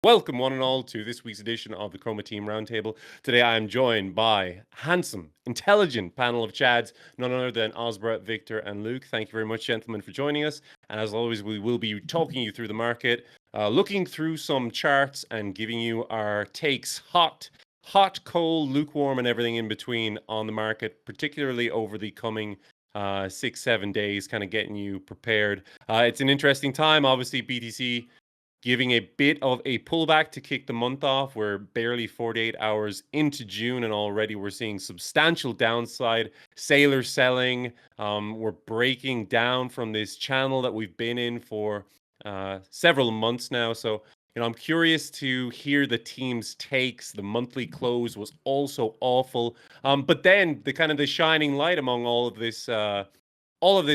Welcome, one and all, to this week's edition of the Chroma Team Roundtable. Today I am joined by a handsome, intelligent panel of Chads, none other than Osbra, Victor, and Luke. Thank you very much, gentlemen, for joining us. And as always, we will be talking you through the market, looking through some charts and giving you our takes, hot, cold, lukewarm, and everything in between on the market, particularly over the coming 6-7 days, kind of getting you prepared. It's an interesting time. Obviously, BTC giving a bit of a pullback to kick the month off. We're barely 48 hours into June, and already we're seeing substantial downside. Saylor selling. We're breaking down from this channel that we've been in for several months now. So, I'm curious to hear the team's takes. The monthly close was also awful. But then the shining light among all of this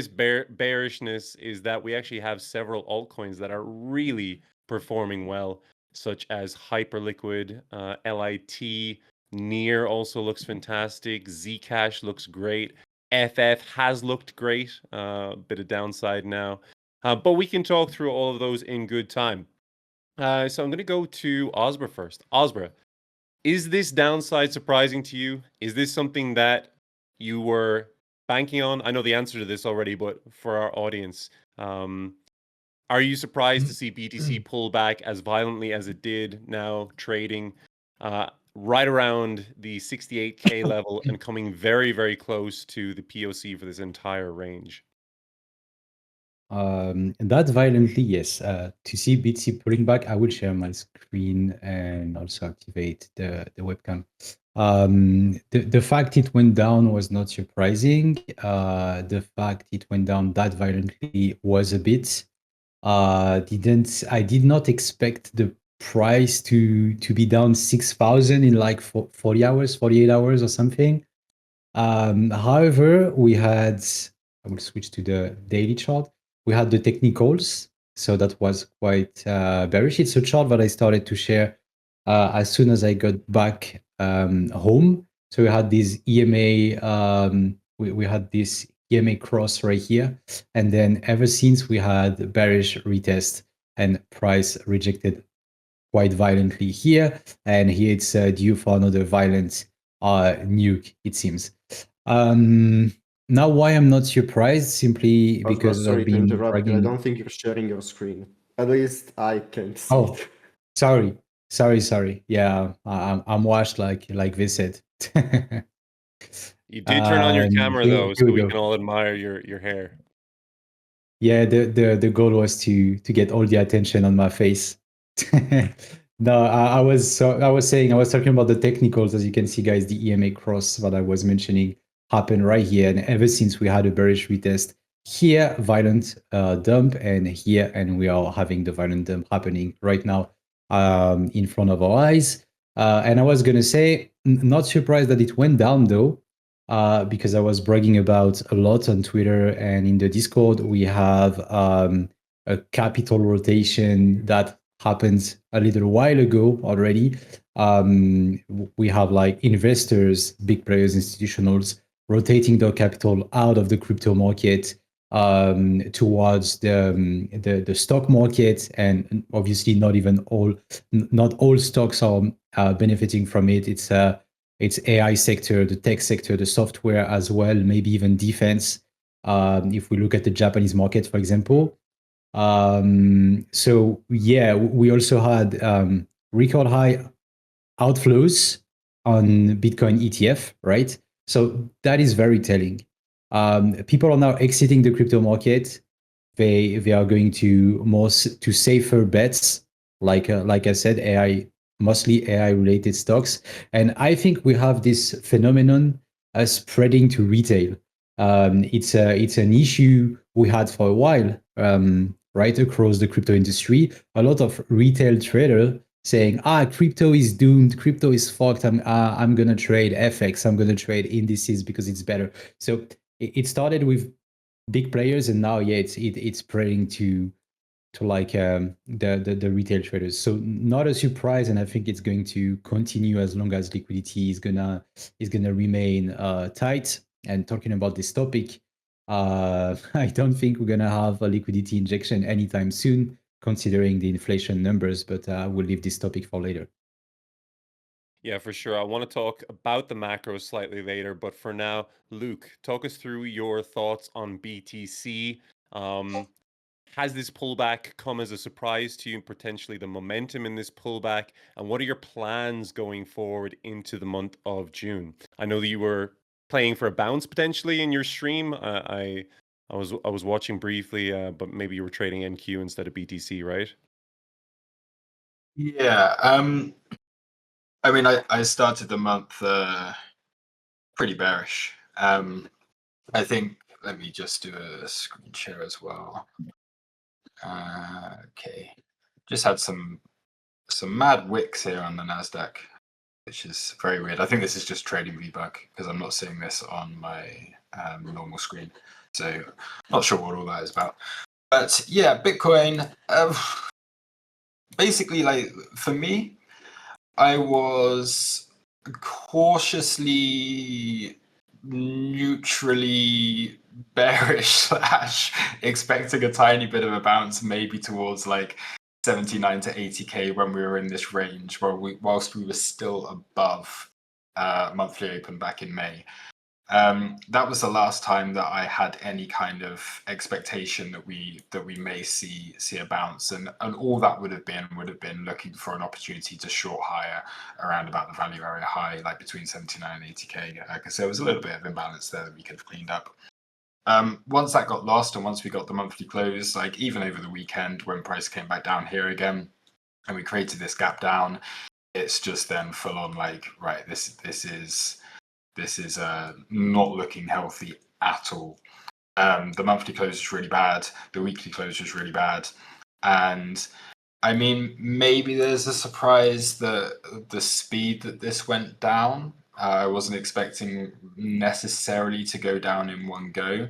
bearishness is that we actually have several altcoins that are really performing well, such as Hyperliquid, LIT, Near also looks fantastic, Zcash looks great, FF has looked great, bit of downside now, but we can talk through all of those in good time. So I'm going to go to Osbra first. Osbra, is this downside surprising to you? Is this something that you were banking on? I know the answer to this already, but for our audience, are you surprised to see BTC pull back as violently as it did now, trading right around the 68K level and coming very, very close to the POC for this entire range? That violently, yes. To see BTC pulling back, I will share my screen and also activate the webcam. The fact it went down was not surprising. The fact it went down that violently was a bit. I did not expect the price to be down 6,000 in like 40 hours, 48 hours or something. However, I will switch to the daily chart. We had the technicals, so that was quite bearish. It's a chart that I started to share as soon as I got back home. So we had this EMA, we had this EMA cross right here, and then ever since we had bearish retest and price rejected quite violently here, and here it's due for another violent nuke, it seems. Now, why I'm not surprised, simply because sorry I've to been interrupt you. I dragging. don't think you're sharing your screen. At least I can't see Oh, it. sorry. Yeah, I'm washed like they said. You did turn on your camera though, Here so we we go. can all admire your hair. Yeah, the goal was to get all the attention on my face. No, I was talking about the technicals. As you can see, guys, the EMA cross that I was mentioning happened right here, and ever since we had a bearish retest here, violent dump, and here, and we are having the violent dump happening right now in front of our eyes. And I was gonna say, not surprised that it went down though, because I was bragging about a lot on Twitter and in the Discord. We have a capital rotation that happened a little while ago already. We have like investors, big players, institutionals rotating their capital out of the crypto market towards the stock market, and obviously not all stocks are benefiting from it. It's AI sector, the tech sector, the software as well, maybe even defense. If we look at the Japanese market, for example. So yeah, we also had record high outflows on Bitcoin ETF, right? So that is very telling. People are now exiting the crypto market. They are going to safer bets, like I said, mostly AI related stocks. And I think we have this phenomenon spreading to retail. It's an issue we had for a while, right across the crypto industry. A lot of retail traders saying, crypto is doomed, crypto is fucked. I'm gonna trade FX, I'm gonna trade indices because it's better. So it started with big players, and now it's spreading to like the retail traders. So not a surprise, and I think it's going to continue as long as liquidity is gonna remain tight. And talking about this topic, I don't think we're gonna have a liquidity injection anytime soon. considering the inflation numbers, but we'll leave this topic for later. Yeah, for sure. I want to talk about the macros slightly later, but for now, Luke, talk us through your thoughts on BTC. Has this pullback come as a surprise to you, potentially the momentum in this pullback? And what are your plans going forward into the month of June? I know that you were playing for a bounce potentially in your stream. I was watching briefly, but maybe you were trading NQ instead of BTC, right? Yeah. I mean, I started the month pretty bearish. I think, let me just do a screen share as well. Okay. Just had some mad wicks here on the NASDAQ, which is very weird. I think this is just trading VBUC because I'm not seeing this on my normal screen. So not sure what all that is about. But yeah, Bitcoin, basically, like, for me, I was cautiously neutrally bearish / expecting a tiny bit of a bounce, maybe towards like 79 to 80k when we were in this range, whilst we were still above monthly open back in May. That was the last time that I had any kind of expectation that we may see a bounce, and all that would have been looking for an opportunity to short higher around about the value area high, like between 79 and 80k, because there was a little bit of imbalance there that we could have cleaned up. Once that got lost, and once we got the monthly close, like even over the weekend when price came back down here again, and we created this gap down, it's just then full on like, right, this is not looking healthy at all. The monthly close is really bad. The weekly close is really bad. And I mean, maybe there's a surprise that the speed that this went down. I wasn't expecting necessarily to go down in one go,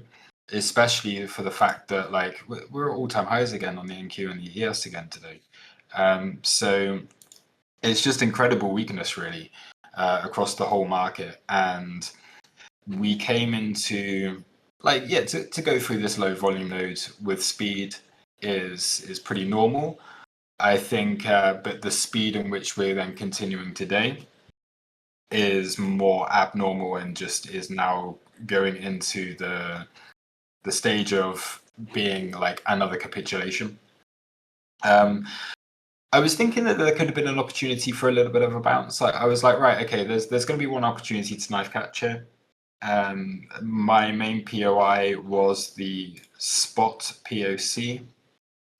especially for the fact that like we're at all-time highs again on the NQ and the ES again today. So it's just incredible weakness really. Across the whole market, and we came into like, yeah, to go through this low volume node with speed is pretty normal, I think, but the speed in which we're then continuing today is more abnormal and just is now going into the stage of being like another capitulation. I was thinking that there could have been an opportunity for a little bit of a bounce. Like, I was like, right, okay, there's going to be one opportunity to knife catch here. My main POI was the spot POC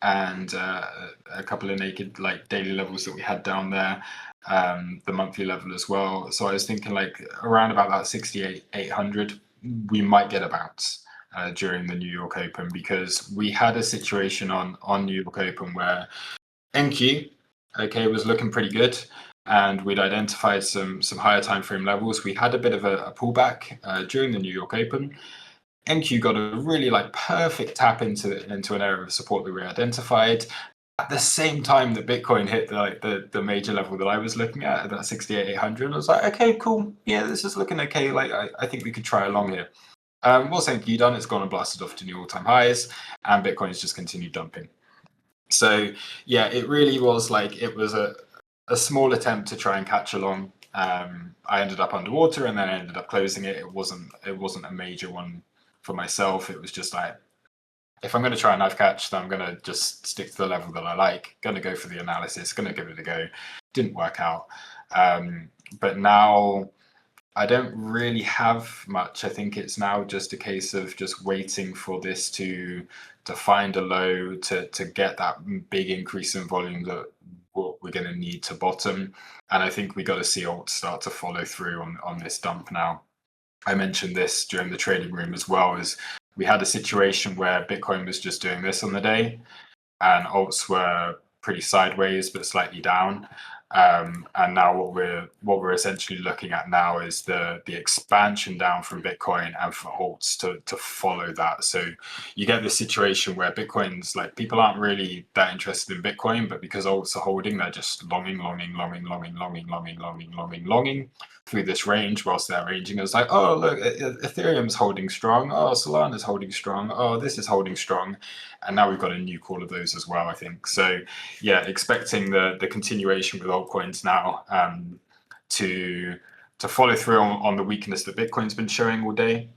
and a couple of naked like daily levels that we had down there, the monthly level as well. So I was thinking like around about that 68,800, we might get a bounce during the New York Open, because we had a situation on New York Open where NQ, okay, was looking pretty good, and we'd identified some higher time frame levels. We had a bit of a pullback during the New York Open. NQ got a really like perfect tap into an area of support that we identified. At the same time that Bitcoin hit the major level that I was looking at that 68,800, I was like, okay, cool, yeah, this is looking okay. Like I think we could try along here. What's NQ done? It's gone and blasted off to new all-time highs, and Bitcoin's just continued dumping. So yeah, it really was like, it was a small attempt to try and catch along. I ended up underwater and then I ended up closing it. It wasn't a major one for myself. It was just like, if I'm going to try and knife catch, then I'm going to just stick to the level that I like. Going to go for the analysis. Going to give it a go. Didn't work out. But now I don't really have much. I think it's now just a case of just waiting for this to find a low, to get that big increase in volume that what we're going to need to bottom. And I think we got to see alt start to follow through on this dump now. I mentioned this during the trading room as well, is we had a situation where Bitcoin was just doing this on the day and alts were pretty sideways but slightly down. And now what we're essentially looking at now is the expansion down from Bitcoin and for alts to follow that. So you get this situation where Bitcoin's like, people aren't really that interested in Bitcoin, but because alts are holding, they're just longing through this range whilst they're ranging. It's like, oh look, Ethereum's holding strong, oh Solana's holding strong, oh this is holding strong, and now we've got a nuke all of those as well, I think. So yeah, expecting the continuation with altcoins now to follow through on the weakness that Bitcoin's been showing all day.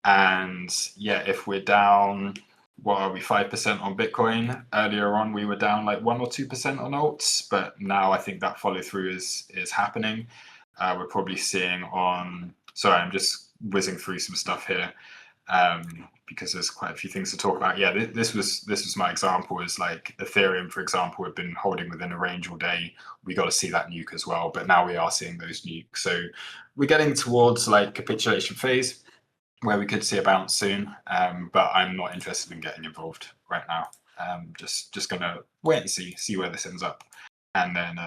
And yeah, if we're down, what are we, 5% on Bitcoin? Earlier on, we were down like 1 or 2% on alts, but now I think that follow through is happening. We're probably seeing on, sorry, I'm just whizzing through some stuff here because there's quite a few things to talk about. Yeah, this was my example, is like Ethereum, for example, had been holding within a range all day. We got to see that nuke as well, but now we are seeing those nukes. So we're getting towards like capitulation phase where we could see a bounce soon, but I'm not interested in getting involved right now. Just gonna wait and see where this ends up, and then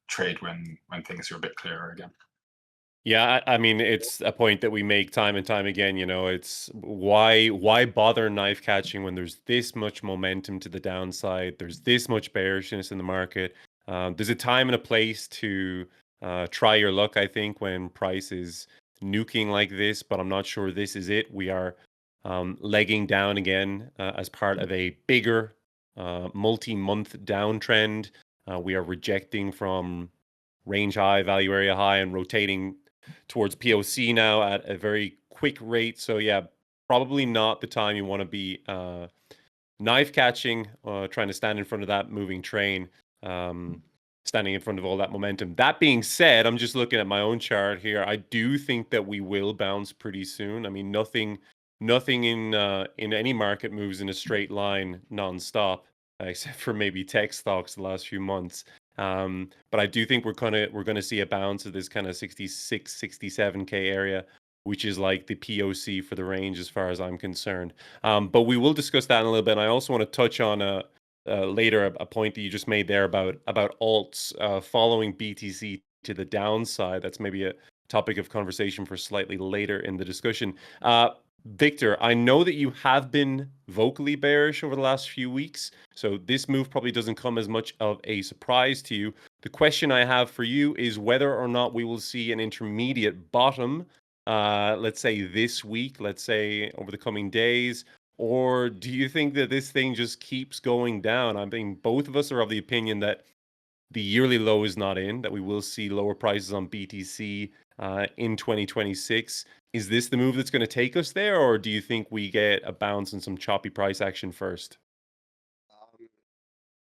trade when things are a bit clearer again. Yeah, I mean, it's a point that we make time and time again. It's why bother knife catching when there's this much momentum to the downside? There's this much bearishness in the market. There's a time and a place to try your luck, I think, when price is nuking like this, but I'm not sure this is it. We are legging down again as part of a bigger multi-month downtrend. We are rejecting from range high, value area high, and rotating towards POC now at a very quick rate. So yeah, probably not the time you want to be knife catching, trying to stand in front of that moving train, standing in front of all that momentum. That being said, I'm just looking at my own chart here. I do think that we will bounce pretty soon. I mean, nothing in any market moves in a straight line nonstop, except for maybe tech stocks the last few months. But I do think we're gonna see a bounce of this kind of 66, 67K area, which is like the POC for the range as far as I'm concerned. But we will discuss that in a little bit. And I also want to touch on later a point that you just made there about alts following BTC to the downside. That's maybe a topic of conversation for slightly later in the discussion. Victor, I know that you have been vocally bearish over the last few weeks, so this move probably doesn't come as much of a surprise to you. The question I have for you is whether or not we will see an intermediate bottom, let's say this week, let's say over the coming days, or do you think that this thing just keeps going down? I mean, both of us are of the opinion that the yearly low is not in, that we will see lower prices on BTC in 2026. Is this the move that's going to take us there, or do you think we get a bounce and some choppy price action first?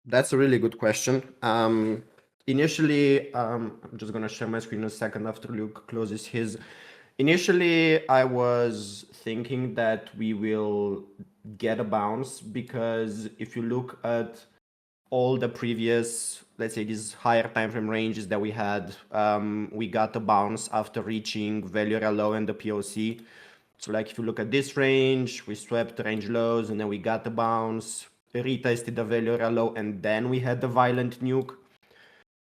That's a really good question. Initially, I'm just going to share my screen a second after Luke closes his. Initially, I was thinking that we will get a bounce because if you look at all the previous, let's say, these higher time frame ranges that we had, we got a bounce after reaching value area low and the POC. So like if you look at this range, we swept the range lows and then we got the bounce, retested the value area low, and then we had the violent nuke.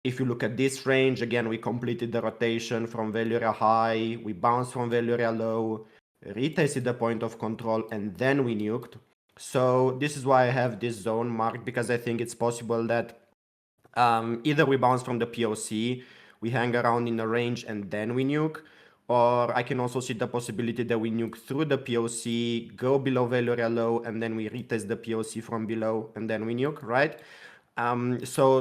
If you look at this range, again, we completed the rotation from value area high, we bounced from value area low, retested the point of control, and then we nuked. So this is why I have this zone marked, because I think it's possible that either we bounce from the POC, we hang around in the range, and then we nuke, or I can also see the possibility that we nuke through the POC, go below value area low, and then we retest the POC from below, and then we nuke, right? So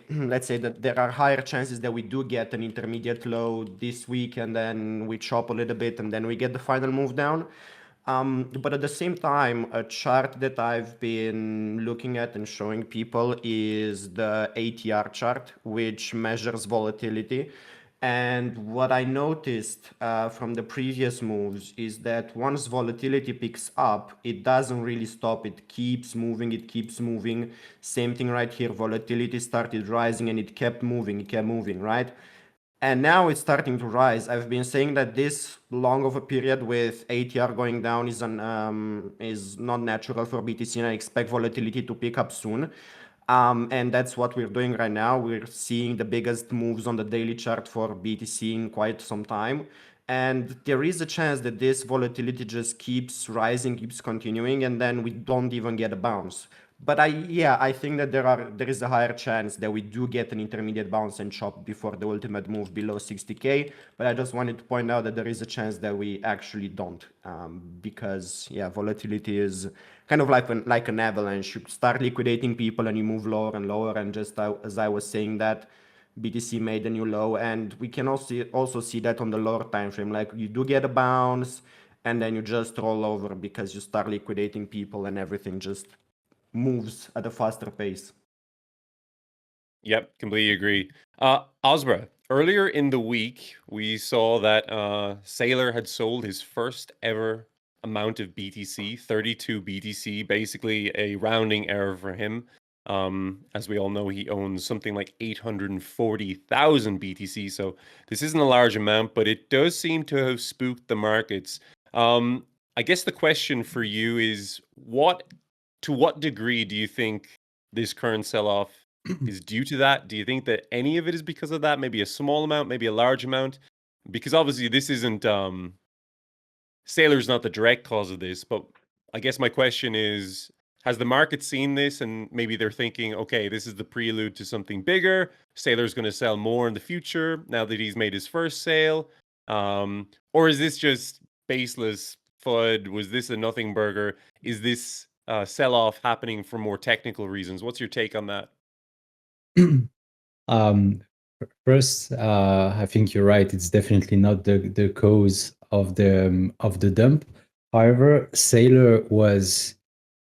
let's say that there are higher chances that we do get an intermediate low this week, and then we chop a little bit, and then we get the final move down. But at the same time, a chart that I've been looking at and showing people is the ATR chart, which measures volatility. And what I noticed from the previous moves is that once volatility picks up, it doesn't really stop. It keeps moving, it keeps moving. Same thing right here. Volatility started rising and it kept moving, right? And now it's starting to rise. I've been saying that this long of a period with ATR going down is not natural for BTC, and I expect volatility to pick up soon. And that's what we're doing right now. We're seeing the biggest moves on the daily chart for BTC in quite some time. And there is a chance that this volatility just keeps rising, keeps continuing, and then we don't even get a bounce. But I think that there is a higher chance that we do get an intermediate bounce and chop before the ultimate move below 60K. But I just wanted to point out that there is a chance that we actually don't, because volatility is kind of like an avalanche. You start liquidating people and you move lower and lower. And just as I was saying that, BTC made a new low, and we can also see that on the lower time frame. Like you do get a bounce, and then you just roll over because you start liquidating people, and everything just moves at a faster pace. Yep, completely agree. Osbra, earlier in the week, we saw that Saylor had sold his first ever amount of BTC, 32 BTC, basically a rounding error for him. As we all know, he owns something like 840,000 BTC, so this isn't a large amount, but it does seem to have spooked the markets. I guess the question for you is, to what degree do you think this current sell-off is due to that? Do you think that any of it is because of that? Maybe a small amount, maybe a large amount? Because obviously this isn't Saylor's not the direct cause of this, but I guess my question is, has the market seen this and maybe they're thinking, okay, this is the prelude to something bigger. Saylor's going to sell more in the future now that he's made his first sale. Or is this just baseless FUD? Was this a nothing burger? Is this sell-off happening for more technical reasons? What's your take on that? First, I think you're right. It's definitely not the cause of the dump. However, Saylor was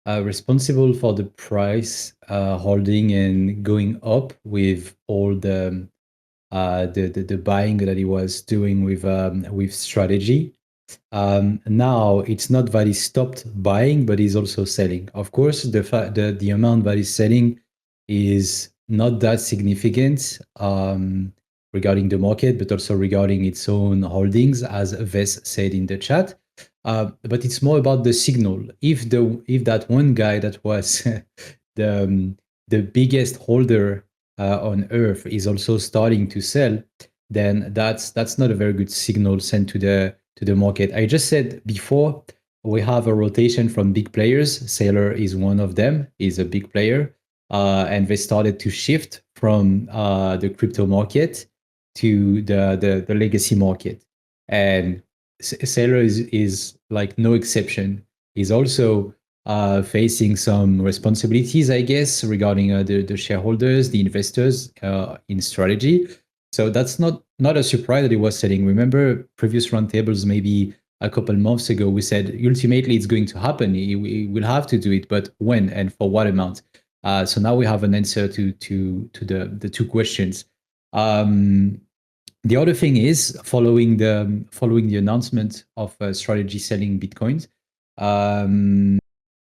responsible for the price holding and going up with all the buying that he was doing with strategy. Now it's not that he stopped buying, but he's also selling. Of course, the amount that he's selling is not that significant regarding the market, but also regarding its own holdings, as Ves said in the chat. But it's more about the signal. If that one guy that was the biggest holder on Earth is also starting to sell, then that's not a very good signal sent to the market. I just said before, we have a rotation from big players. Saylor is one of them, is a big player. And they started to shift from the crypto market to the legacy market. And Saylor is like no exception. He's also facing some responsibilities, I guess, regarding the shareholders, the investors in strategy. So that's not a surprise that he was selling. Remember previous roundtables, maybe a couple months ago, we said ultimately it's going to happen. He will have to do it, but when and for what amount? So now we have an answer to the two questions. The other thing is, following the announcement of strategy selling Bitcoins,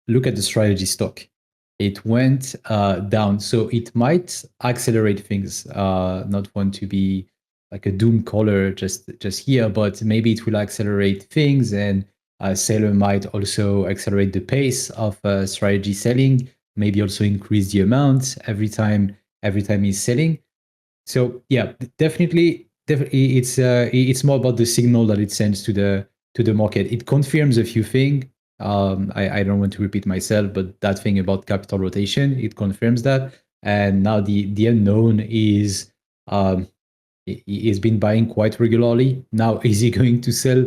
look at the strategy stock. It went down, so it might accelerate things. Not want to be like a doom caller just here, but maybe it will accelerate things, and Saylor might also accelerate the pace of strategy selling. Maybe also increase the amount every time he's selling. So yeah, definitely it's more about the signal that it sends to the market. It confirms a few things. I don't want to repeat myself, but that thing about capital rotation, it confirms that. And now the unknown is he's been buying quite regularly. Now, is he going to sell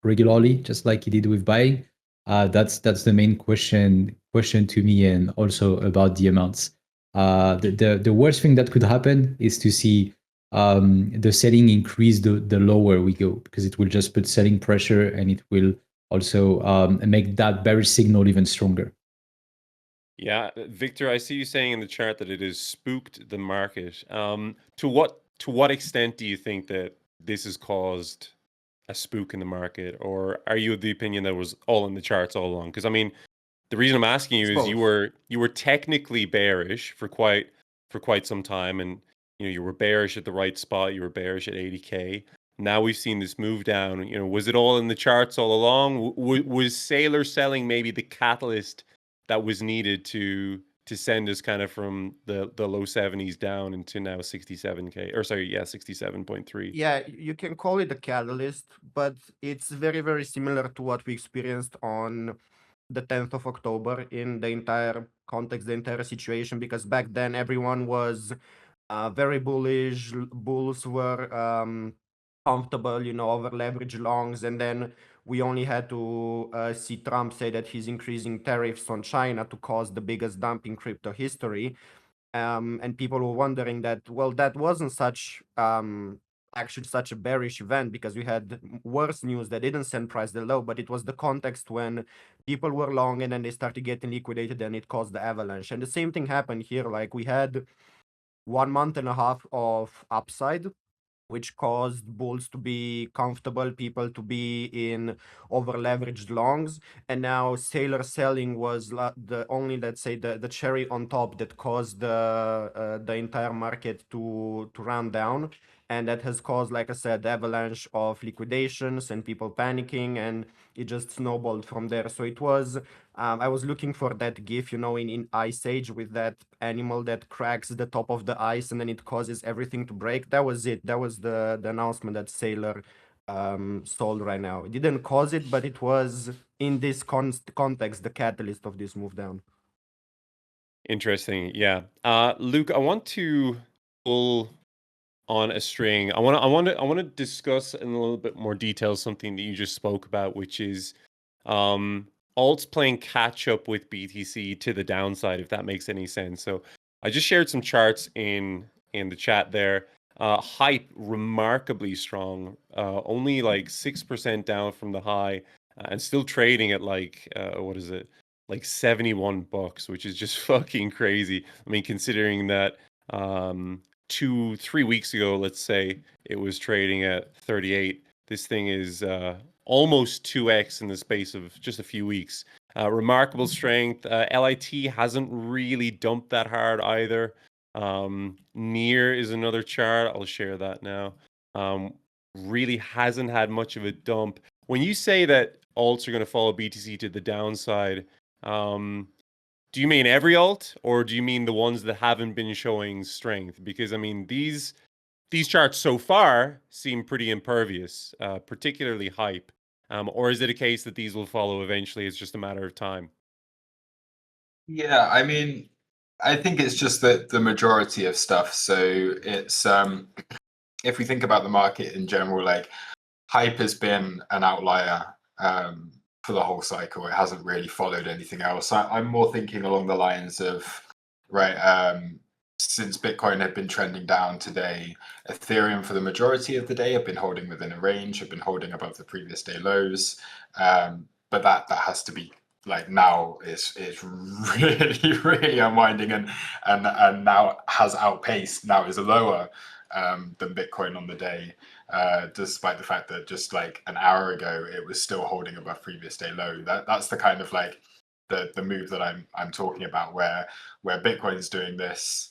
regularly, just like he did with buying? That's the main question to me, and also about the amounts. The worst thing that could happen is to see the selling increase the lower we go, because it will just put selling pressure, and it will also make that bearish signal even stronger. Yeah, Victor, I see you saying in the chart that it has spooked the market. To what extent do you think that this has caused a spook in the market, or are you of the opinion that it was all in the charts all along? Because I mean, the reason I'm asking you is you were technically bearish for quite some time, and you were bearish at the right spot. You were bearish at 80K. Now we've seen this move down. Was it all in the charts all along? Was Saylor selling maybe the catalyst that was needed to to send us kind of from the low 70s down into now 67K, or sorry, yeah, 67.3. Yeah, you can call it a catalyst, but it's very, very similar to what we experienced on the 10th of October in the entire context, the entire situation, because back then everyone was very bullish. Bulls were comfortable, over leverage longs. And then we only had to see Trump say that he's increasing tariffs on China to cause the biggest dump in crypto history. And people were wondering that, well, that wasn't actually such a bearish event, because we had worse news that didn't send price that low, but it was the context when people were long and then they started getting liquidated and it caused the avalanche. And the same thing happened here. Like, we had 1 month and a half of upside, which caused bulls to be comfortable, people to be in over leveraged longs. And now Saylor selling was the only, let's say, the cherry on top that caused the entire market to run down. And that has caused, like I said, avalanche of liquidations and people panicking, and it just snowballed from there. So it was, I was looking for that GIF, in Ice Age, with that animal that cracks the top of the ice and then it causes everything to break. That was it. That was the announcement that Saylor sold right now. It didn't cause it, but it was, in this context, the catalyst of this move down. Interesting. Yeah. Luke, I want to pull on a string. I want to discuss in a little bit more detail something that you just spoke about, which is alts playing catch up with BTC to the downside, if that makes any sense. So I just shared some charts in the chat there. Hype remarkably strong, only like 6% down from the high, and still trading at like what is it? Like $71, which is just fucking crazy. I mean, considering that 2-3 weeks ago, let's say, it was trading at 38. This thing is almost 2x in the space of just a few weeks. Remarkable strength. LIT hasn't really dumped that hard either. Near is another chart. I'll share that now. Really hasn't had much of a dump. When you say that alts are going to follow BTC to the downside, do you mean every alt, or do you mean the ones that haven't been showing strength? Because I mean, these charts so far seem pretty impervious, particularly hype. Or is it a case that these will follow eventually? It's just a matter of time. Yeah, I mean, I think it's just that the majority of stuff. So it's if we think about the market in general, like hype has been an outlier for the whole cycle. It hasn't really followed anything else. I'm more thinking along the lines of, right, since Bitcoin had been trending down today, Ethereum for the majority of the day have been holding within a range, have been holding above the previous day lows. But that has to be, like, now is really, really unwinding and now has outpaced, now is lower than Bitcoin on the day, despite the fact that just like an hour ago it was still holding above previous day low. That's the kind of like the move that I'm talking about, where Bitcoin's doing this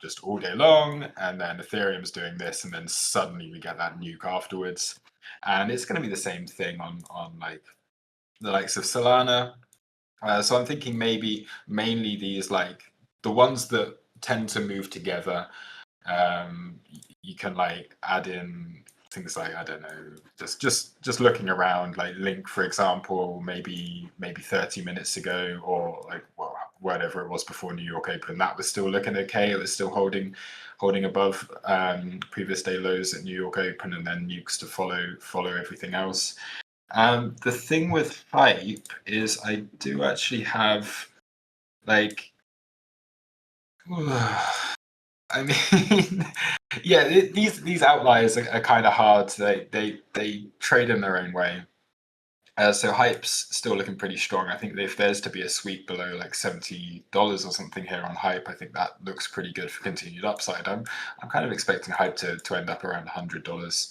just all day long, and then Ethereum's doing this, and then suddenly we get that nuke afterwards. And it's going to be the same thing on like the likes of Solana. So I'm thinking maybe mainly these, like the ones that tend to move together. You can like add in things like, I don't know, just looking around, like Link, for example, maybe 30 minutes ago, or like, well, whatever it was before New York Open, that was still looking okay. It was still holding above previous day lows at New York Open, and then nukes to follow everything else. The thing with hype is I do actually have like I mean, yeah, these outliers are kind of hard. They trade in their own way. So hype's still looking pretty strong. I think if there's to be a sweep below like $70 or something here on hype, I think that looks pretty good for continued upside. I'm kind of expecting hype to end up around $100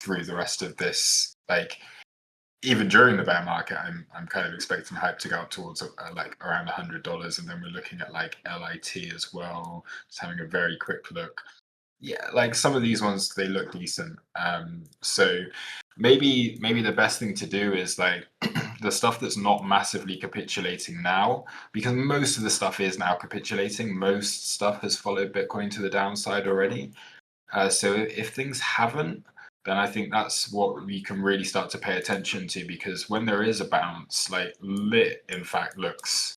through the rest of this. Like, even during the bear market, I'm kind of expecting hype to go up towards like around $100, and then we're looking at like LIT as well. Just having a very quick look. Yeah, like some of these ones, they look decent. So maybe the best thing to do is like the stuff that's not massively capitulating now, because most of the stuff is now capitulating. Most stuff has followed Bitcoin to the downside already. So if things haven't, then I think that's what we can really start to pay attention to, because when there is a bounce, like lit, in fact, looks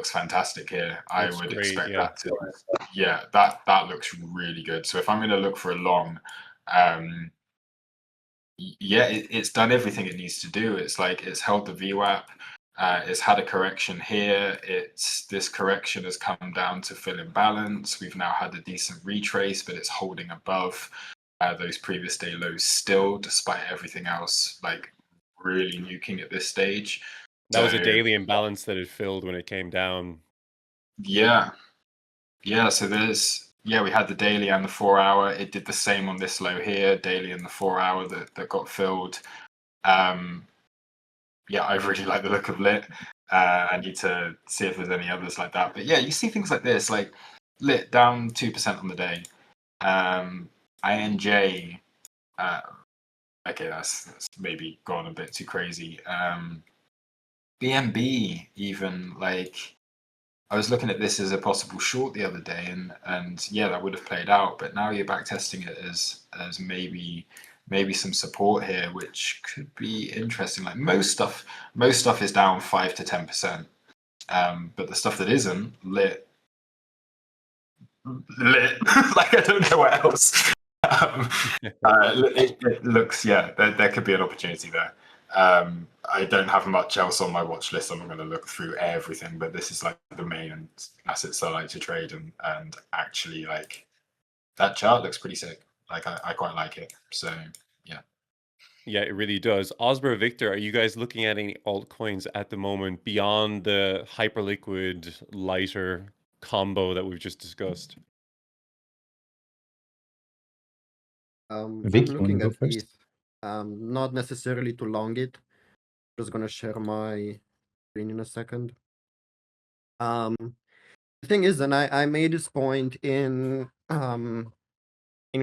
fantastic here. I Looks would great, expect yeah. that to, yeah, that looks really good. So if I'm going to look for a long, yeah, it's done everything it needs to do. It's like it's held the VWAP. It's had a correction here. This correction has come down to fill in balance. We've now had a decent retrace, but it's holding above those previous day lows still, despite everything else like really nuking at this stage. That was a So, daily imbalance that it filled when it came down. yeah. So we had the daily and the 4 hour. It did the same on this low here, daily and the 4 hour that got filled. Yeah, I really like the look of lit. I need to see if there's any others like that. But yeah, you see things like this, like lit down 2% on the day. INJ, okay, that's maybe gone a bit too crazy. BNB, even, like, I was looking at this as a possible short the other day, and yeah, that would have played out. But now you're back testing it as maybe some support here, which could be interesting. Like most stuff is down 5 to 10%, but the stuff that isn't lit, like I don't know what else. It looks, yeah, there could be an opportunity there. I don't have much else on my watch list. I'm not going to look through everything, but this is like the main assets I like to trade, and actually, like, that chart looks pretty sick. Like I quite like it. So yeah. Yeah, it really does. Osbert, Victor, are you guys looking at any altcoins at the moment beyond the hyperliquid lighter combo that we've just discussed? Vic, I'm you want to looking go at first? ETH. Not necessarily to long it. Just gonna share my screen in a second. The thing is, and I made this point in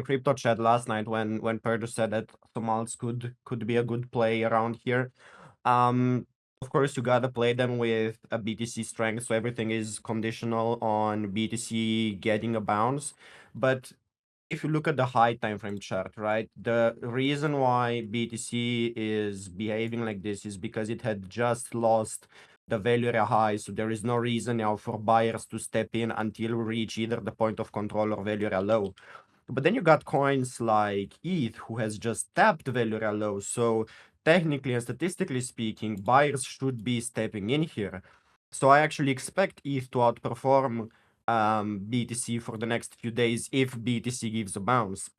crypto chat last night when Perdo said that some alts could be a good play around here. Of course, you gotta play them with a BTC strength, so everything is conditional on BTC getting a bounce. But if you look at the high time frame chart, right, the reason why BTC is behaving like this is because it had just lost the value area high, so there is no reason now for buyers to step in until we reach either the point of control or value area low. But then you got coins like ETH, who has just tapped value area low, so technically and statistically speaking, buyers should be stepping in here. So I actually expect ETH to outperform BTC for the next few days if BTC gives a bounce.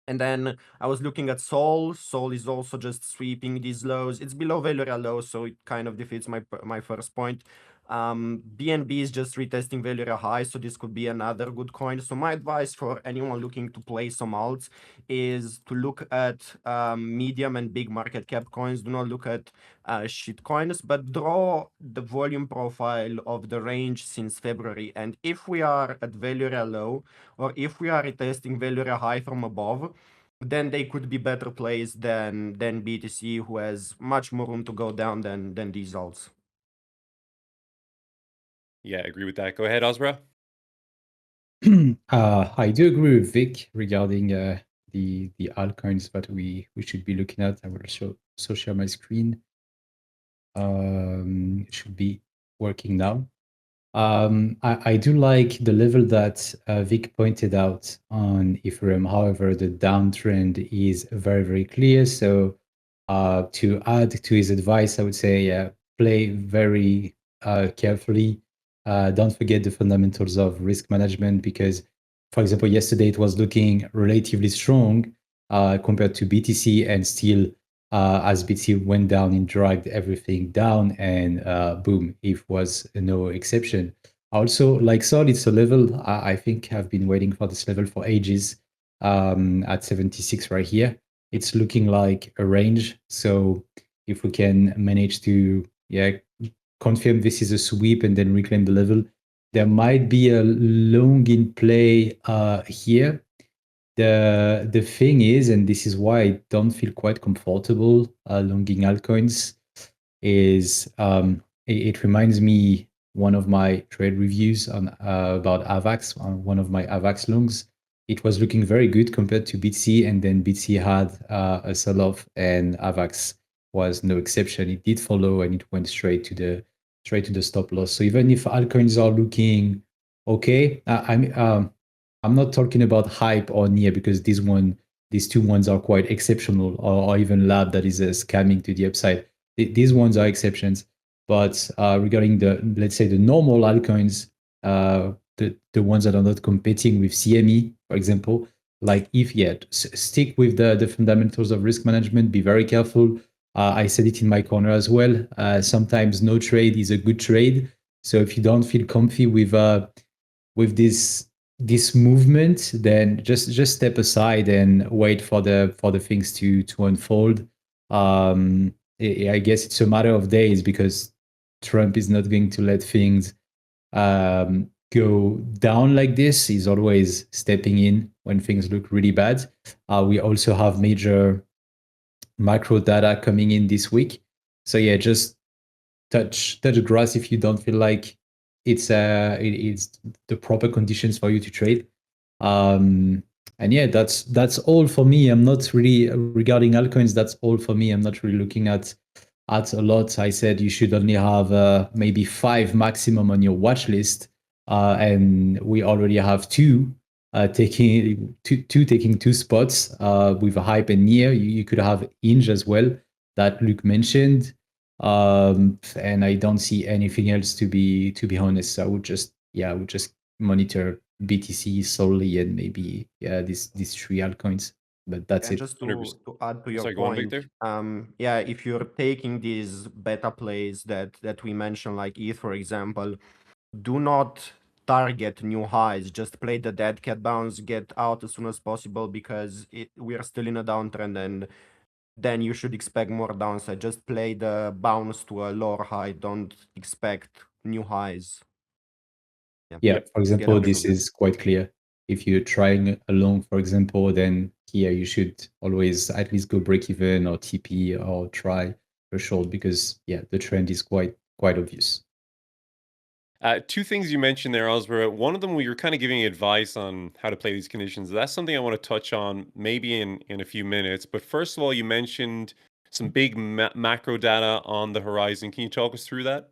And then I was looking at Sol. Sol is also just sweeping these lows. It's below value area low, so it kind of defeats my first point. BNB is just retesting value area high, so this could be another good coin. So my advice for anyone looking to play some alts is to look at medium and big market cap coins. Do not look at shit coins, but draw the volume profile of the range since February. And if we are at value area low, or if we are retesting value area high from above, then they could be better plays than BTC, who has much more room to go down than these alts. Yeah, I agree with that. Go ahead, Osbra. I do agree with Vic regarding the altcoins that we should be looking at. I will also share my screen. It should be working now. I do like the level that Vic pointed out on Ethereum. However, the downtrend is very, very clear. So to add to his advice, I would say play very carefully. Don't forget the fundamentals of risk management, because, for example, yesterday it was looking relatively strong compared to BTC, and still as BTC went down, it dragged everything down, and boom, it was no exception. Also, like Sol, it's a level I think I've been waiting for this level for ages. At 76 right here, it's looking like a range. So if we can manage to confirm this is a sweep and then reclaim the level, there might be a long in play here. The thing is, and this is why I don't feel quite comfortable longing altcoins, is it reminds me one of my trade reviews on about AVAX, on one of my AVAX longs. It was looking very good compared to BTC, and then BTC had a sell-off, and AVAX was no exception. It did follow, and it went straight to the stop loss. So even if altcoins are looking okay, I'm not talking about hype or near, because these two ones are quite exceptional, or even lab that is scamming to the upside. These ones are exceptions. But regarding let's say the normal altcoins, the ones that are not competing with CME, for example, like if yet, stick with the fundamentals of risk management. Be very careful. I said it in my corner as well. Sometimes no trade is a good trade. So if you don't feel comfy with this movement, then just step aside and wait for the things to unfold. I guess it's a matter of days, because Trump is not going to let things go down like this. He's always stepping in when things look really bad. We also have major macro data coming in this week. So yeah, just touch grass if you don't feel like it's the proper conditions for you to trade. And yeah, that's all for me. I'm not really, regarding altcoins, that's all for me. I'm not really looking at a lot. I said you should only have maybe 5 maximum on your watch list, and we already have two taking 2 spots with a hype and near. You could have Inge as well, that Luke mentioned. And I don't see anything else, to be honest. I would just monitor BTC solely, and maybe these 3 altcoins. But that's And it. just to 100%. add to your Sorry, go on, point, Victor. yeah, if you're taking these beta plays that we mentioned, like ETH, for example, do not target new highs. Just play the dead cat bounce, get out as soon as possible, because we are still in a downtrend, and then you should expect more downside. Just play the bounce to a lower high. Don't expect new highs. Yeah, Yep. for example, this is quite clear. If you're trying a long, for example, then here you should always at least go break even or TP, or try a short, because the trend is quite obvious. 2 things you mentioned there, Osbert. One of them, we were kind of giving advice on how to play these conditions. That's something I want to touch on maybe in a few minutes. but first of all, you mentioned some big macro data on the horizon. Can you talk us through that?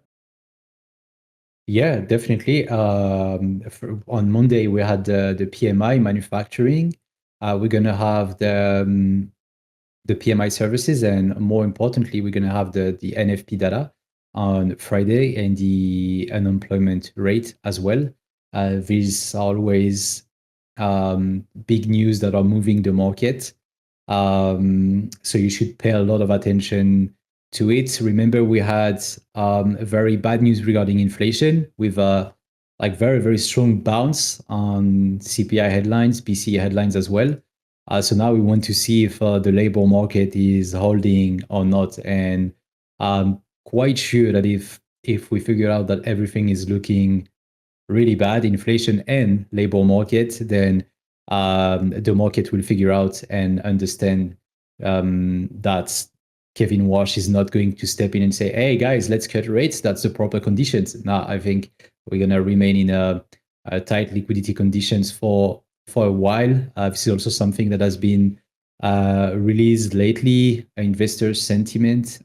Yeah, definitely. On Monday, we had the PMI manufacturing. We're going to have the PMI services, and more importantly, we're going to have the NFP data on Friday, and the unemployment rate as well. These are always big news that are moving the market. So you should pay a lot of attention to it. Remember, we had very bad news regarding inflation, with a very, very strong bounce on CPI headlines, PCE headlines as well. So now we want to see if the labor market is holding or not. And I'm quite sure that if we figure out that everything is looking really bad, inflation and labor market, then the market will figure out and understand that Kevin Walsh is not going to step in and say, hey guys, let's cut rates. That's the proper conditions. Now, I think we're going to remain in a tight liquidity conditions for a while. This is also something that has been released lately. Investor sentiment.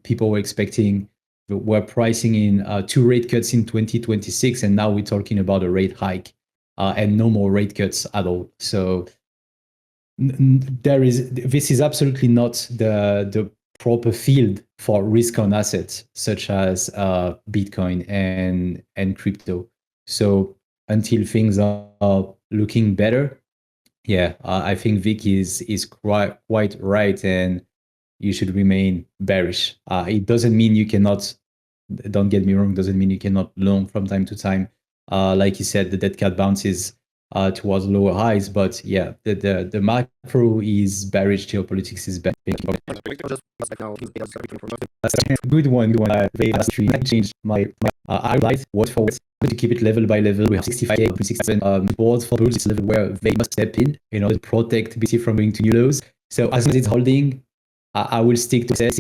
People were pricing in 2 rate cuts in 2026, and now we're talking about a rate hike and no more rate cuts at all. So this is absolutely not the proper field for risk on assets such as Bitcoin and crypto. So until things are looking better, I think Vic is quite right, and you should remain bearish. It doesn't mean you cannot, don't get me wrong, doesn't mean you cannot long from time to time. Like you said, the dead cat bounce is towards lower highs. But yeah, the macro is bearish, geopolitics is bearish. Good one. They last three changed my highlight word for word to keep it level by level. We have 65K, 67 boards for this level where they must step in order to protect BTC from going to new lows. So as long as it's holding, I will stick to this.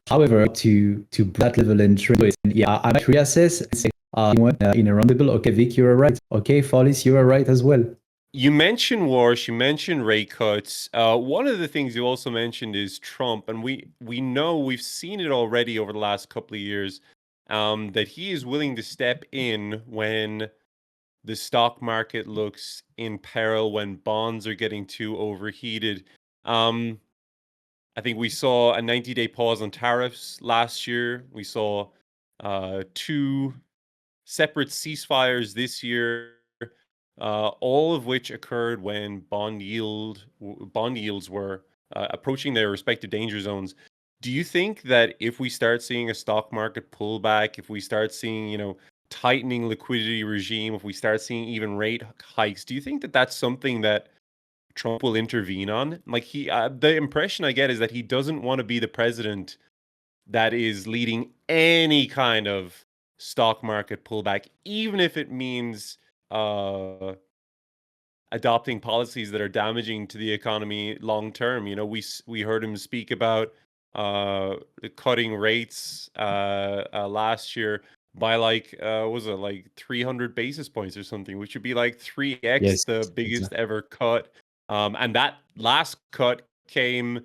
However, to that level and trade it, yeah, I might reassess and say, in a roundable. Okay, Vic, you are right. Okay, Follis, you are right as well. You mentioned Warsh, you mentioned rate cuts. One of the things you also mentioned is Trump, and we know we've seen it already over the last couple of years, that he is willing to step in when the stock market looks in peril, when bonds are getting too overheated. I think we saw a 90-day pause on tariffs last year. We saw 2 separate ceasefires this year, all of which occurred when bond yields were approaching their respective danger zones. Do you think that if we start seeing a stock market pullback, if we start seeing, tightening liquidity regime, if we start seeing even rate hikes, do you think that that's something that Trump will intervene on? Like the impression I get is that he doesn't want to be the president that is leading any kind of stock market pullback, even if it means adopting policies that are damaging to the economy long term. We heard him speak about cutting rates last year by was it like 300 basis points or something, which would be like 3x Yes, the biggest ever cut. And that last cut came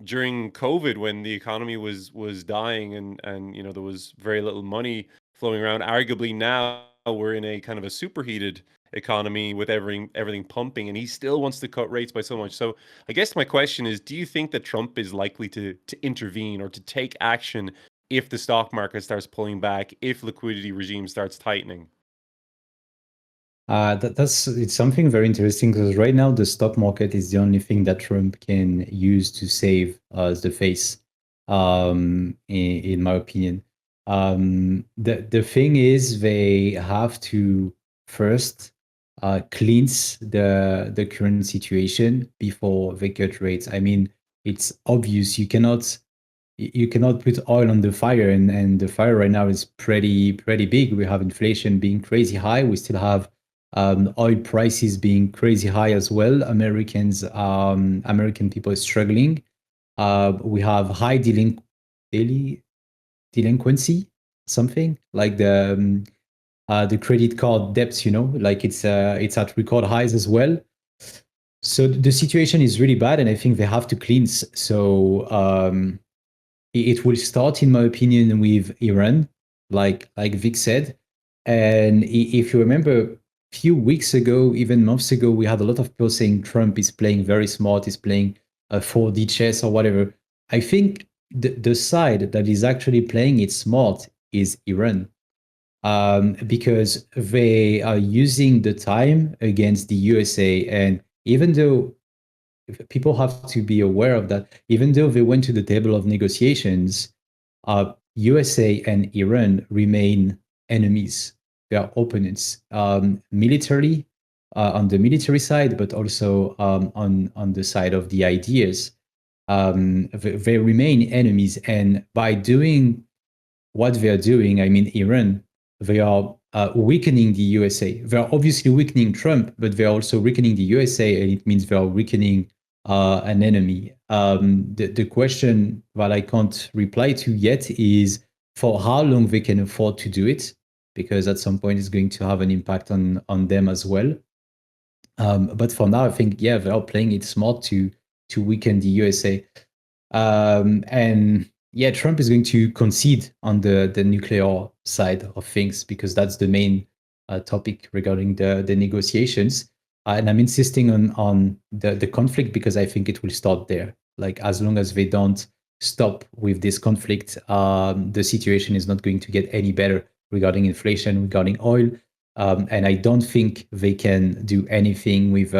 during COVID when the economy was dying and there was very little money flowing around. Arguably now we're in a kind of a superheated economy with everything pumping, and he still wants to cut rates by so much. So I guess my question is, do you think that Trump is likely to intervene or to take action if the stock market starts pulling back, if liquidity regime starts tightening? It's something very interesting because right now the stock market is the only thing that Trump can use to save the face, in my opinion. The thing is they have to first cleanse the current situation before they cut rates. I mean, it's obvious you cannot put oil on the fire, and the fire right now is pretty big. We have inflation being crazy high. We still have oil prices being crazy high as well. American people are struggling. We have high delinquency, something like the credit card debts. Like it's at record highs as well. So the situation is really bad, and I think they have to cleanse. So it will start, in my opinion, with Iran, like Vic said. And if you remember, few weeks ago, even months ago, we had a lot of people saying Trump is playing very smart, is playing a 4D chess or whatever. I think the side that is actually playing it smart is Iran, because they are using the time against the USA. And even though people have to be aware of that, even though they went to the table of negotiations, USA and Iran remain enemies. They are opponents, militarily, on the military side, but also on the side of the ideas. They remain enemies, and by doing what they are doing, I mean Iran, they are weakening the USA. They are obviously weakening Trump, but they are also weakening the USA, and it means they are weakening an enemy. The question that I can't reply to yet is for how long they can afford to do it, because at some point it's going to have an impact on them as well. But for now, I think, yeah, they are playing it smart to weaken the USA. And yeah, Trump is going to concede on the nuclear side of things, because that's the main topic regarding the negotiations. And I'm insisting on the conflict because I think it will start there. Like, as long as they don't stop with this conflict, the situation is not going to get any better regarding inflation, regarding oil. And I don't think they can do anything with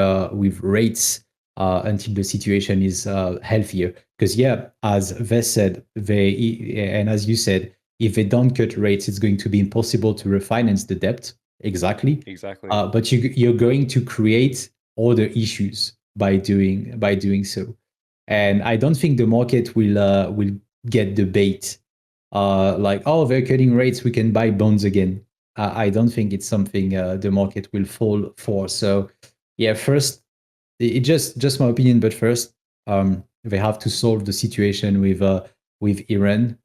rates until the situation is healthier. Because yeah, as Ves said, and as you said, if they don't cut rates, it's going to be impossible to refinance the debt. exactly. Exactly. But you're going to create other issues by doing so. And I don't think the market will get the bait. Like, oh, they're cutting rates, we can buy bonds again. I don't think it's something the market will fall for. So, yeah, first, it just my opinion, but first, they have to solve the situation with Iran,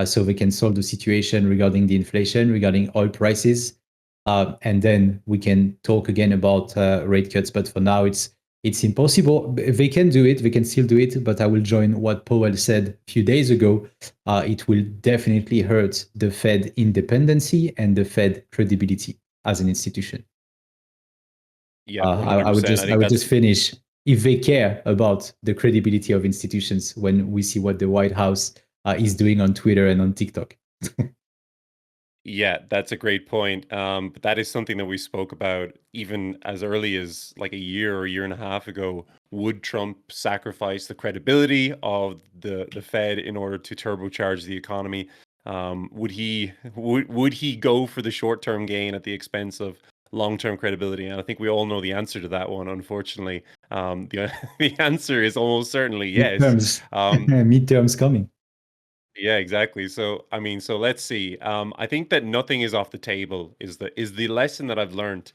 so they can solve the situation regarding the inflation, regarding oil prices, and then we can talk again about rate cuts. But for now, it's impossible. They can do it. They can still do it. But I will join what Powell said a few days ago. It will definitely hurt the Fed independency and the Fed credibility as an institution. Yeah, I would 100%. just I I think would that's just finish. If they care about the credibility of institutions, when we see what the White House is doing on Twitter and on TikTok. Yeah, that's a great point. But that is something that we spoke about even as early as like a year or a year and a half ago. Would Trump sacrifice the credibility of the Fed in order to turbocharge the economy? Would he go for the short term gain at the expense of long term credibility? And I think we all know the answer to that one. Unfortunately, the the answer is almost certainly yes. Midterms, Um, midterms coming. yeah, exactly. So, I mean, so let's see. I think that nothing is off the table is the lesson that I've learned.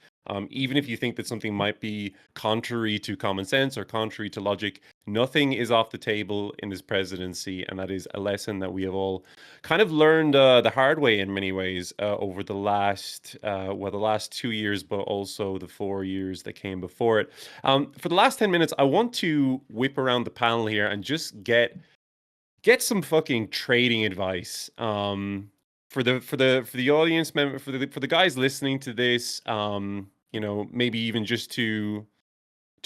Even if you think that something might be contrary to common sense or contrary to logic, nothing is off the table in this presidency, and that is a lesson that we have all kind of learned the hard way in many ways over the last 2 years, but also the 4 years that came before it. For the last 10 minutes, I want to whip around the panel here and just get some fucking trading advice for the audience member, for the guys listening to this, maybe even just to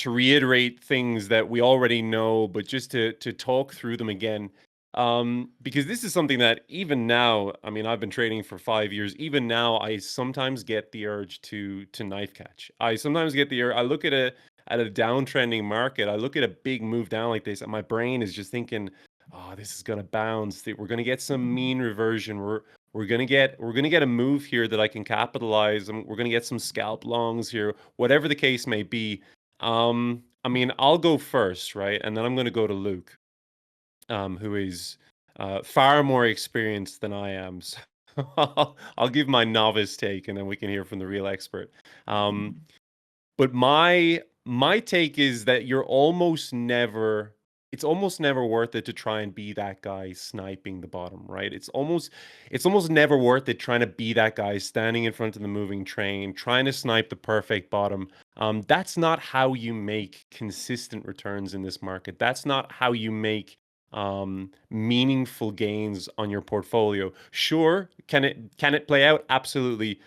reiterate things that we already know, but just to talk through them again. Because this is something that even now, I mean, I've been trading for 5 years. Even now, I sometimes get the urge to knife catch. I sometimes get the urge. I look at a downtrending market. I look at a big move down like this, and my brain is just thinking, "Oh, this is gonna bounce. We're gonna get some mean reversion. We're gonna get a move here that I can capitalize, and we're gonna get some scalp longs here, whatever the case may be." I mean, I'll go first, right? And then I'm going to go to Luke, who is far more experienced than I am. So I'll give my novice take, and then we can hear from the real expert. But my take is that it's almost never worth it to try and be that guy sniping the bottom, right? It's almost never worth it trying to be that guy standing in front of the moving train, trying to snipe the perfect bottom. That's not how you make consistent returns in this market. That's not how you make meaningful gains on your portfolio. Sure, can it play out? Absolutely.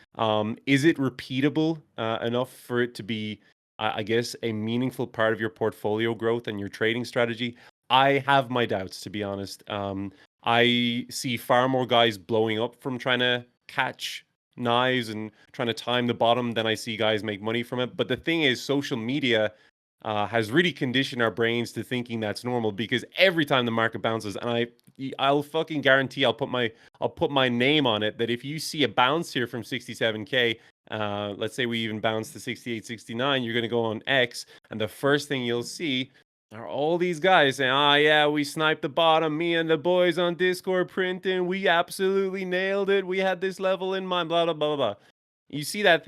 Is it repeatable enough for it to be, I guess, a meaningful part of your portfolio growth and your trading strategy? I have my doubts, to be honest. I see far more guys blowing up from trying to catch knives and trying to time the bottom than I see guys make money from it. But the thing is, social media has really conditioned our brains to thinking that's normal, because every time the market bounces, and I'll fucking guarantee I'll put my name on it, that if you see a bounce here from 67K, let's say we even bounce to 68, 69, you're going to go on X, and the first thing you'll see are all these guys saying, "Ah, yeah, we sniped the bottom. Me and the boys on Discord printing. We absolutely nailed it. We had this level in mind, blah, blah, blah, blah, blah." You see that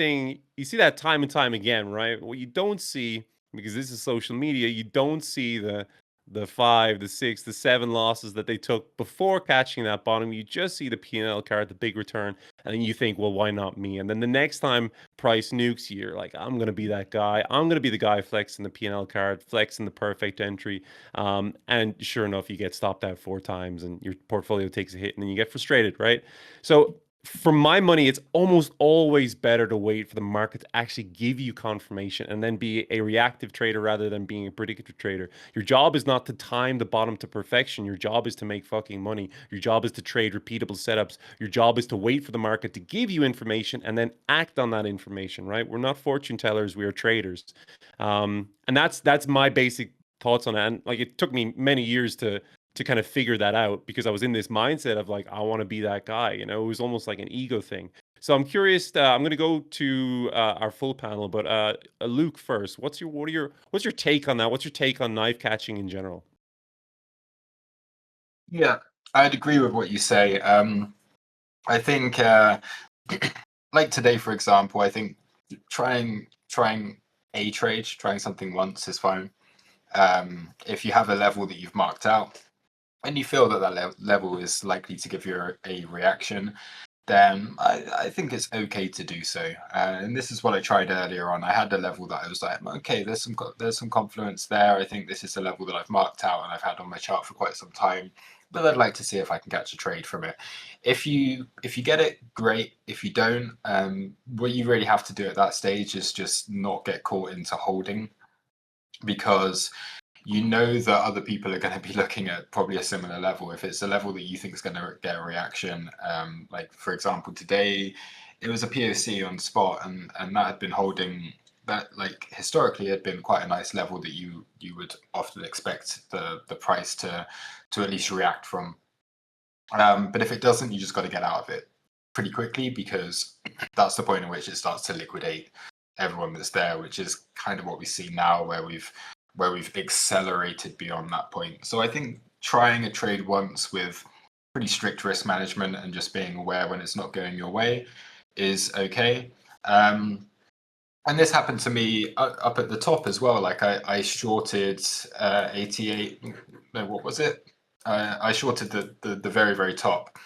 time and time again, right? What you don't see, because this is social media, you don't see the 5, the 6, the 7 losses that they took before catching that bottom. You just see the P&L card, the big return, and then you think, well, why not me? And then the next time price nukes, you're like, I'm going to be that guy. I'm going to be the guy flexing the P&L card, flexing the perfect entry. And sure enough, you get stopped out 4 times and your portfolio takes a hit, and then you get frustrated, right? So for my money, it's almost always better to wait for the market to actually give you confirmation and then be a reactive trader rather than being a predictive trader. Your job is not to time the bottom to perfection. Your job is to make fucking money. Your job is to trade repeatable setups. Your job is to wait for the market to give you information and then act on that information, right? We're not fortune tellers, we are traders. And that's my basic thoughts on it. And like, it took me many years to kind of figure that out, because I was in this mindset of like, I want to be that guy, it was almost like an ego thing. So I'm curious. I'm going to go to our full panel, but Luke first. What's your take on that? What's your take on knife catching in general? Yeah, I'd agree with what you say. I think, like today, for example, I think trying a trade, trying something once is fine. If you have a level that you've marked out and you feel that level is likely to give you a reaction, then I think it's okay to do so. And this is what I tried earlier on. I had a level that I was like, okay, there's some confluence there. I think this is a level that I've marked out and I've had on my chart for quite some time. But I'd like to see if I can catch a trade from it. If you get it, great. If you don't, what you really have to do at that stage is just not get caught into holding, because you know that other people are going to be looking at probably a similar level. If it's a level that you think is going to get a reaction, like for example today, it was a POC on spot, and that had been holding. That, like, historically had been quite a nice level that you would often expect the price to at least react from. But if it doesn't, you just got to get out of it pretty quickly, because that's the point at which it starts to liquidate everyone that's there, which is kind of what we see now, where we've accelerated beyond that point. So I think trying a trade once with pretty strict risk management and just being aware when it's not going your way is okay. And this happened to me up at the top as well. Like I shorted 88. No, what was it? I shorted the very, very top.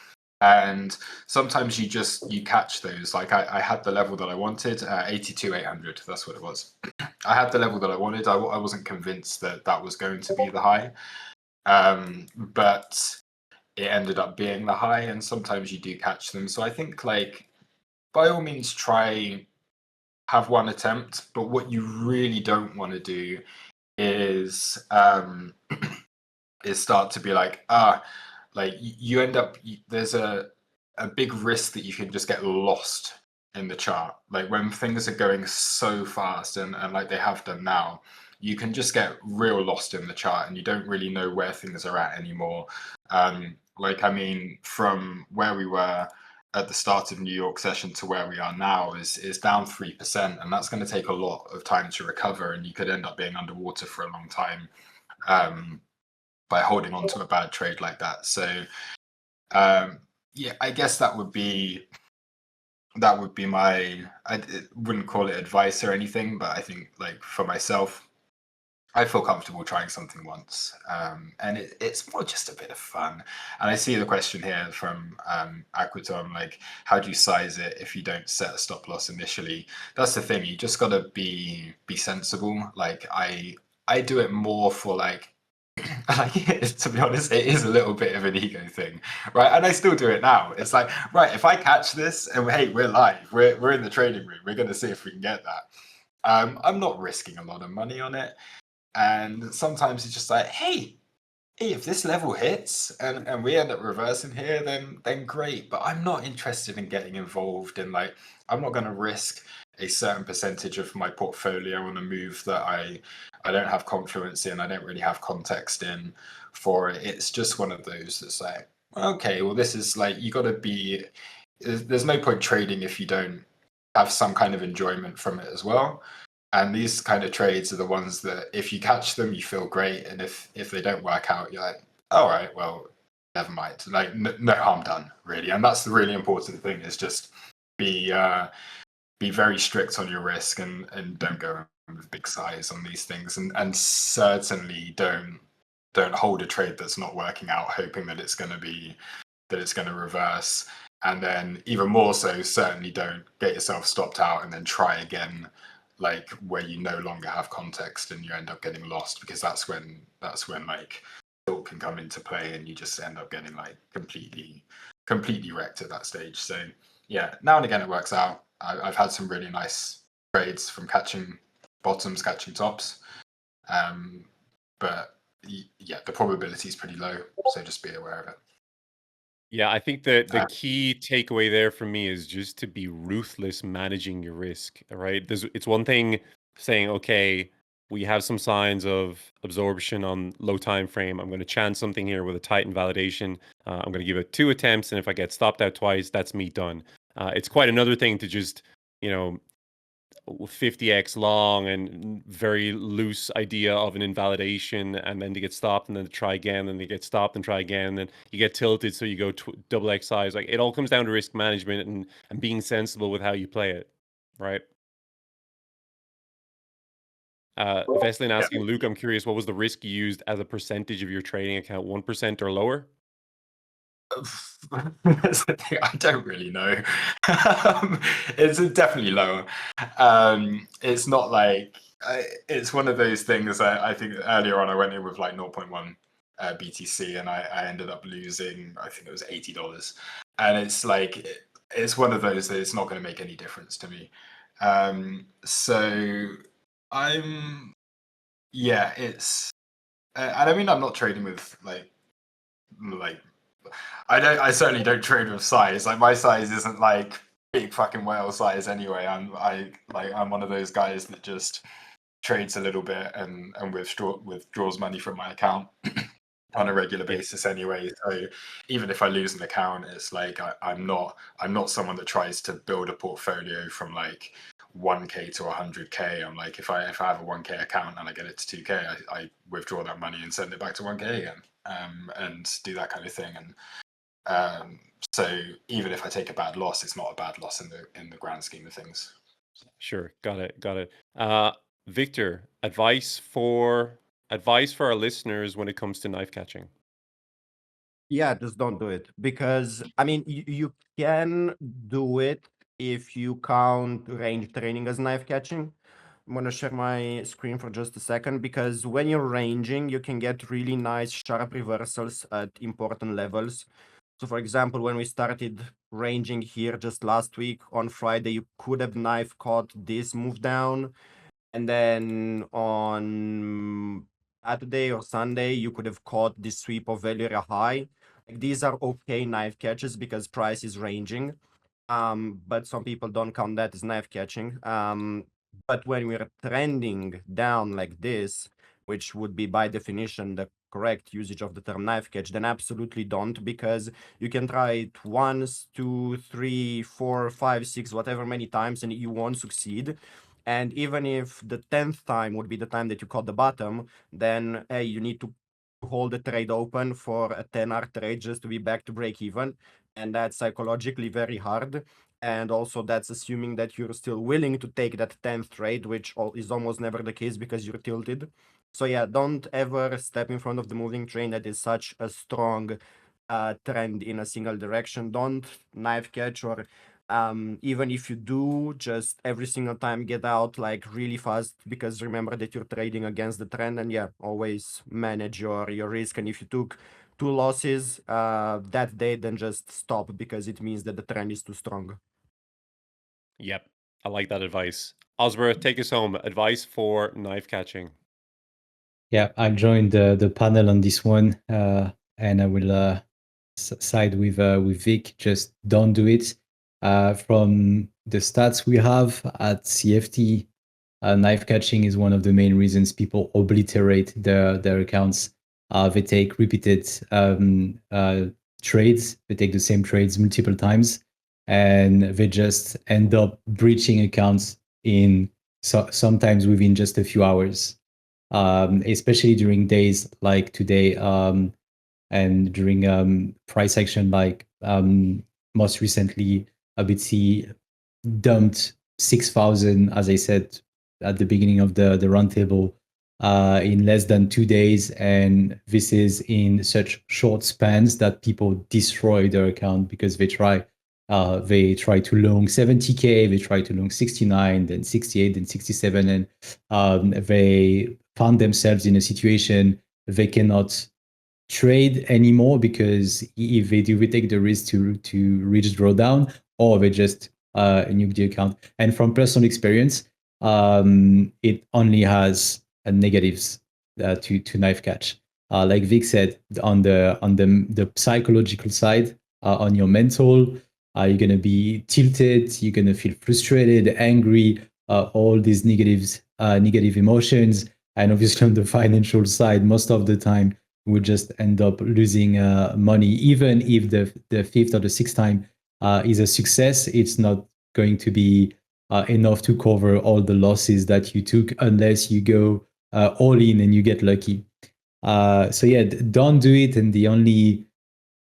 And sometimes you catch those. Like I had the level that I wanted, 82,800. That's what it was. I had the level that I wanted. I wasn't convinced that was going to be the high, but it ended up being the high. And sometimes you do catch them. So I think, like, by all means, have one attempt. But what you really don't want to do is start to be like, like you end up, there's a big risk that you can just get lost in the chart. Like when things are going so fast and like they have done now, you can just get real lost in the chart and you don't really know where things are at anymore. Like, I mean, from where we were at the start of New York session to where we are now is down 3%, and that's going to take a lot of time to recover, and you could end up being underwater for a long time by holding on to a bad trade like that. So yeah, I guess that would be my, I wouldn't call it advice or anything, but I think, like, for myself, I feel comfortable trying something once, and it's more just a bit of fun. And I see the question here from Aquatom, like, how do you size it if you don't set a stop loss initially? That's the thing. You just got to be sensible. Like I do it more for, like, to be honest, it is a little bit of an ego thing, right? And I still do it now. It's like, right, if I catch this and hey, we're live, we're in the trading room, we're going to see if we can get that. I'm not risking a lot of money on it. And sometimes it's just like, hey, if this level hits and we end up reversing here, then great. But I'm not interested in getting involved in, like, I'm not going to risk a certain percentage of my portfolio on a move that I don't have confluence in, I don't really have context in for it. It's just one of those that's like, okay, well, this is like, you got to be, there's no point trading if you don't have some kind of enjoyment from it as well. And these kind of trades are the ones that if you catch them, you feel great. And if they don't work out, you're like, all right, well, never mind. Like, no harm done, really. And that's the really important thing, is just be very strict on your risk and don't go with big size on these things. And certainly don't hold a trade that's not working out, hoping that it's going to reverse. And then even more so, certainly don't get yourself stopped out and then try again, like where you no longer have context and you end up getting lost, because that's when like thought can come into play and you just end up getting like completely wrecked at that stage. So yeah, now and again it works out. I've had some really nice trades from catching bottoms, catching tops, but yeah, the probability is pretty low, so just be aware of it. Yeah, I think that the key takeaway there for me is just to be ruthless managing your risk, right? It's one thing saying, okay, we have some signs of absorption on low time frame. I'm going to chance something here with a Titan validation. I'm going to give it 2 attempts, and if I get stopped out twice, that's me done. It's quite another thing to just, 50x long and very loose idea of an invalidation, and then to get stopped and then to try again, and they get stopped and try again, and then you get tilted, so you go double X size. Like, it all comes down to risk management and being sensible with how you play it, right? Veslin asking, Luke, I'm curious, what was the risk you used as a percentage of your trading account? 1% or lower? That's the thing, I don't really know. It's definitely lower. It's not like it's one of those things. I think earlier on I went in with like 0.1 BTC, and I ended up losing, I think it was $80. And it's like, it's one of those that it's not going to make any difference to me. So it's and I mean, I'm not trading with like I certainly don't trade with size. Like, my size isn't like big fucking whale size anyway. I'm one of those guys that just trades a little bit and withdraws money from my account on a regular basis anyway. So even if I lose an account, it's like I'm not someone that tries to build a portfolio from like 1k to 100k. I'm like, if I have a 1k account and I get it to 2k, I withdraw that money and send it back to 1k again, and do that kind of thing. And so even if I take a bad loss, it's not a bad loss in the grand scheme of things. Sure, got it. Victor, advice for our listeners when it comes to knife catching. Yeah, just don't do it, because I mean, you can do it if you count range training as knife catching. I'm gonna share my screen for just a second, because when you're ranging, you can get really nice sharp reversals at important levels. So for example, when we started ranging here just last week on Friday, you could have knife caught this move down, and then on Saturday or Sunday, you could have caught this sweep of value area high. Like, these are okay knife catches because price is ranging. But some people don't count that as knife catching. But when we're trending down like this, which would be by definition the correct usage of the term knife catch, then absolutely don't, because you can try it once, 2, 3, 4, 5, 6, whatever many times, and you won't succeed. And even if the 10th time would be the time that you caught the bottom, then hey, you need to hold the trade open for a 10-hour trade just to be back to break even. And that's psychologically very hard. And also, that's assuming that you're still willing to take that 10th trade, which is almost never the case because you're tilted. So yeah, don't ever step in front of the moving train that is such a strong trend in a single direction. Don't knife catch, or even if you do, just every single time get out like really fast, because remember that you're trading against the trend. And yeah, always manage your risk. And if you took 2 losses that day, then just stop, because it means that the trend is too strong. Yep, I like that advice. Osbert, take us home. Advice for knife catching. Yeah, I joined the panel on this one, and I will side with Vic. Just don't do it. From the stats we have at CFT, knife catching is one of the main reasons people obliterate their accounts. They take repeated trades. They take the same trades multiple times, and they just end up breaching accounts sometimes within just a few hours. Especially during days like today, and during price action, like most recently, BTC dumped 6,000, as I said at the beginning of the roundtable, in less than 2 days. And this is in such short spans that people destroy their account because they try to long 70K, they try to long 69, then 68, then 67, and they found themselves in a situation they cannot trade anymore, because if they do, we take the risk to reach drawdown, or they just nuke the account. And from personal experience, it only has negatives to knife catch. Like Vic said, on the psychological side, on your mental, you're gonna be tilted, you're gonna feel frustrated, angry, all these negative emotions. And obviously on the financial side, most of the time we just end up losing money, even if the 5th or the 6th time is a success, it's not going to be enough to cover all the losses that you took unless you go all in and you get lucky. So yeah, don't do it. And the only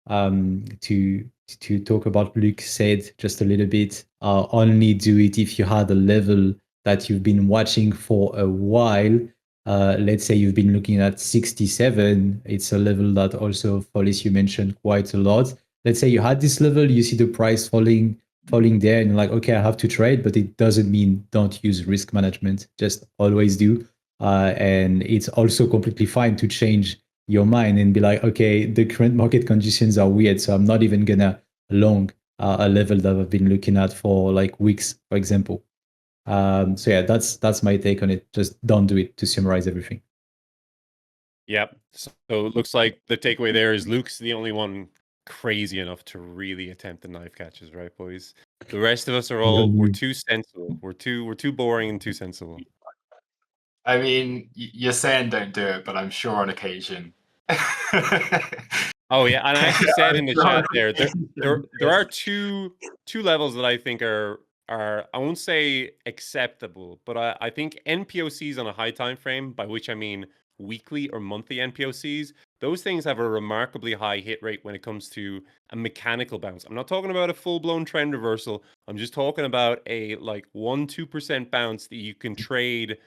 to talk about Luke said just a little bit, only do it if you had a level that you've been watching for a while. Let's say you've been looking at 67. It's a level that also, Follis, you mentioned quite a lot. Let's say you had this level, you see the price falling there, and you're like, okay, I have to trade, but it doesn't mean don't use risk management. Just always do. And it's also completely fine to change your mind and be like, okay, the current market conditions are weird, so I'm not even gonna long a level that I've been looking at for like weeks, for example. So yeah, that's my take on it. Just don't do it, to summarize everything. Yep. So it looks like the takeaway there is Luke's the only one crazy enough to really attempt the knife catches, right, boys? The rest of us are all we're too sensible. We're too boring and too sensible. I mean, you're saying don't do it, but I'm sure on occasion. Oh yeah, and I actually said in the chat there are two levels that I think are I won't say acceptable, but I think NPOCs on a high time frame, by which I mean weekly or monthly NPOCs, those things have a remarkably high hit rate when it comes to a mechanical bounce. I'm not talking about a full-blown trend reversal. I'm just talking about a like 1-2% bounce that you can trade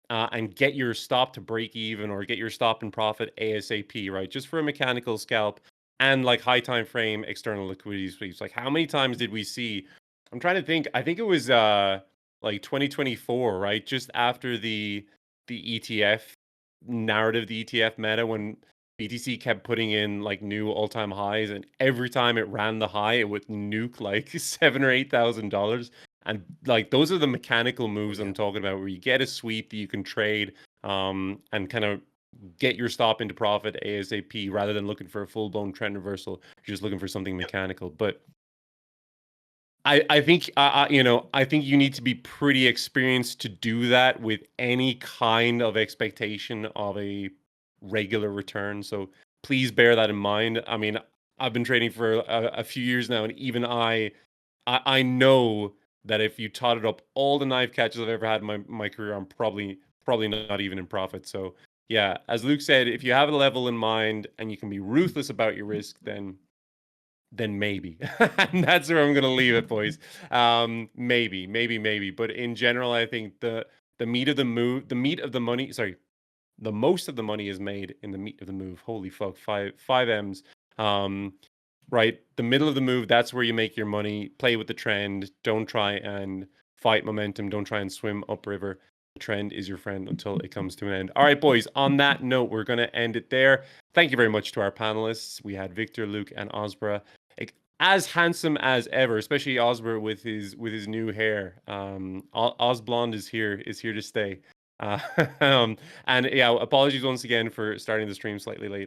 and get your stop to break even or get your stop in profit ASAP, right? Just for a mechanical scalp and like high time frame external liquidity sweeps. Like how many times did we see? I'm trying to think. I think it was like 2024, right? Just after the ETF narrative, the ETF meta, when BTC kept putting in like new all-time highs, and every time it ran the high, it would nuke like $7,000 or $8,000. And like those are the mechanical moves I'm talking about, where you get a sweep that you can trade and kind of get your stop into profit ASAP rather than looking for a full-blown trend reversal. You're just looking for something mechanical. But I think I think you need to be pretty experienced to do that with any kind of expectation of a regular return. So please bear that in mind. I mean, I've been trading for a few years now, and even I know that if you totted up all the knife catches I've ever had in my career, I'm probably not even in profit. So yeah, as Luke said, if you have a level in mind and you can be ruthless about your risk, then maybe. And that's where I'm gonna leave it, boys. Maybe. But in general, I think the meat of the move, the meat of the money, sorry, the most of the money is made in the meat of the move. Holy fuck, five M's. Right, the middle of the move, that's where you make your money. Play with the trend. Don't try and fight momentum. Don't try and swim upriver. The trend is your friend until it comes to an end. All right, boys, on that note, we're going to end it there. Thank you very much to our panelists. We had Victor, Luke, and Osbra, as handsome as ever, especially Osbra with his new hair. Osblonde is here to stay. And yeah, apologies once again for starting the stream slightly late.